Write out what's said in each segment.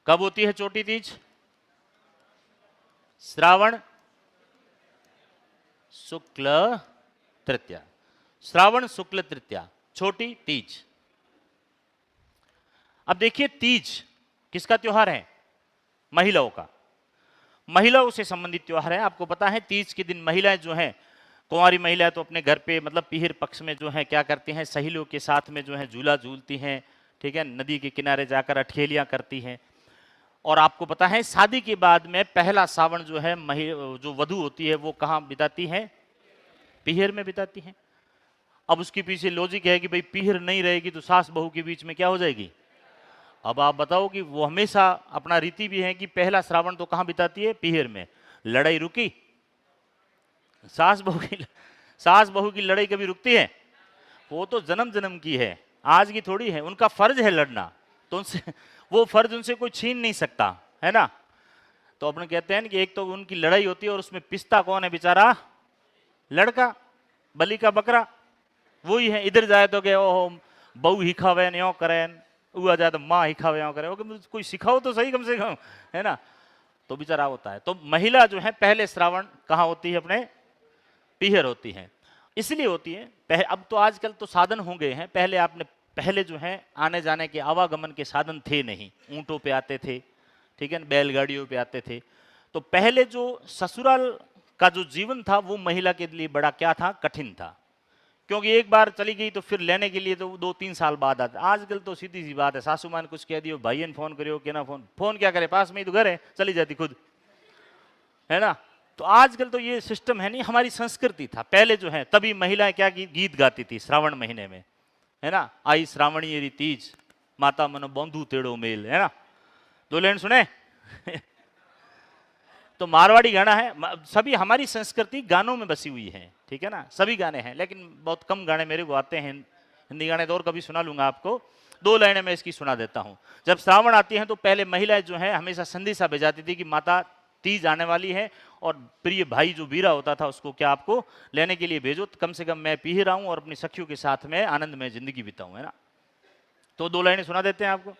कब होती है छोटी तीज? श्रावण शुक्ल तृतीया। श्रावण शुक्ल तृतीया छोटी तीज। अब देखिए तीज किसका त्योहार है? महिलाओं का। महिलाओं से संबंधित त्योहार है। आपको पता है तीज के दिन महिलाएं जो हैं, कुंवारी महिलाएं तो अपने घर पे मतलब पीहर पक्ष में जो है क्या करती हैं, सहेलियों के साथ में जो है झूला झूलती हैं, ठीक है, नदी के किनारे जाकर अठखेलियां करती हैं। और आपको पता है शादी के बाद में पहला सावन जो है जो वधु होती है वो कहाँ बिताती है? पीहर में बिताती है। अब उसके पीछे लॉजिक है कि भाई पीहर नहीं रहेगी तो सास बहू के बीच में क्या हो जाएगी? अब आप बताओ कि वो हमेशा अपना रीति भी है कि पहला श्रावण तो कहाँ बिताती है? पीहर में। लड़ाई रुकी? सास बहू की लड़ाई कभी रुकती है? वो तो जन्म जन्म की है, आज की थोड़ी है। उनका फर्ज है लड़ना, तो उनसे वो फर्ज उनसे कोई छीन नहीं सकता, है ना। तो अपन कहते हैं कि एक तो उनकी लड़ाई होती है और उसमें पिसता कौन है बेचारा? लड़का, बलि का बकरा वही है। इधर जाए तो क्या ओ बहू ही खावे न्यो करे, आ जाए तो माँ ही खावे न्यो करे, कोई सिखाओ तो सही कम से कम, है ना। तो बेचारा होता है। तो महिला जो है पहले श्रावण कहाँ होती है? अपने पीहर होती है। इसलिए होती है, अब तो आजकल तो साधन हो गए हैं। पहले जो है आने जाने के आवागमन के साधन थे नहीं। ऊंटों पे आते थे, ठीक है, बैलगाड़ियों पे आते थे। तो पहले जो ससुराल का जो जीवन था वो महिला के लिए बड़ा क्या था? कठिन था। क्योंकि एक बार चली गई तो फिर लेने के लिए तो 2-3 साल बाद आते। आजकल तो सीधी सी बात है, सासू मां ने कुछ कह दियो, भाई ने फोन करियो, क्या ना फोन क्या करे, पास में ही तो घर है, चली जाती खुद, है ना। तो आजकल तो ये सिस्टम है नहीं। हमारी संस्कृति था पहले जो है, तभी महिलाएं क्या गीत गाती थी श्रावण महीने में, है ना। आई श्रावणी री तीज, माता मनो बंधु तेड़ो मेल, है ना। 2 लाइन सुने? तो मारवाड़ी गाना है। सभी हमारी संस्कृति गानों में बसी हुई है, ठीक है ना। सभी गाने हैं, लेकिन बहुत कम गाने मेरे को आते हैं। हिंदी गाने तो और कभी सुना लूंगा आपको। 2 लाइनें मैं इसकी सुना देता हूं। जब श्रावण आती हैं तो पहले महिलाएं जो है हमेशा संदेशा भेजाती थी कि माता तीज आने वाली है और प्रिय भाई जो वीरा होता था उसको क्या आपको लेने के लिए भेजो, तो कम से कम मैं पी रहा हूं और अपनी सखियों के साथ में आनंद में जिंदगी बिताऊं, है ना। तो 2 लाइनें सुना देते हैं आपको।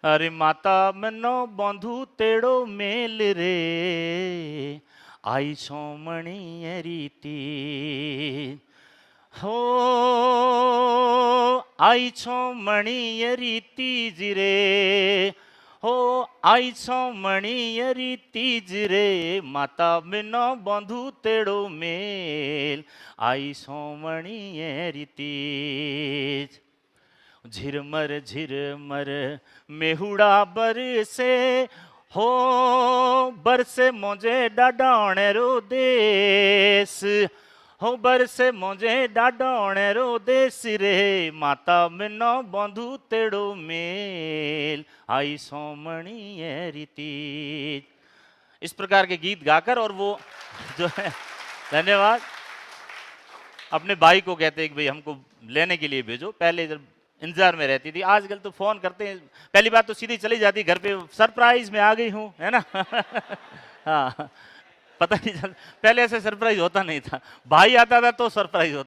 अरे माता मनो बंधु तेड़ो मेल रे, आई सोमणी रीति हो, आई सोमणी रीति जिरे हो, आई सोमणी रीति रे, माता बिनो बंधु तेड़ो मेल, आई सोमणी रीति। झिरमर मेहुड़ा बरसे हो, बरसे मुझे डाडौणे रो देश हो, बरसे मुझे डाडौणे रो देश रे, माता बिनो बंधु तेड़ो मेल, आई सोमणी रीति। इस प्रकार के गीत गाकर और वो जो है, धन्यवाद, अपने भाई को कहते हैं कि भाई हमको लेने के लिए भेजो। पहले जब इंतजार में रहती थी, आजकल तो फोन करते हैं, पहली बात तो सीधी चली जाती घर पे, सरप्राइज में आ गई हूँ, है ना। हाँ, पता नहीं चल, पहले ऐसे सरप्राइज होता नहीं था। भाई आता था तो सरप्राइज होता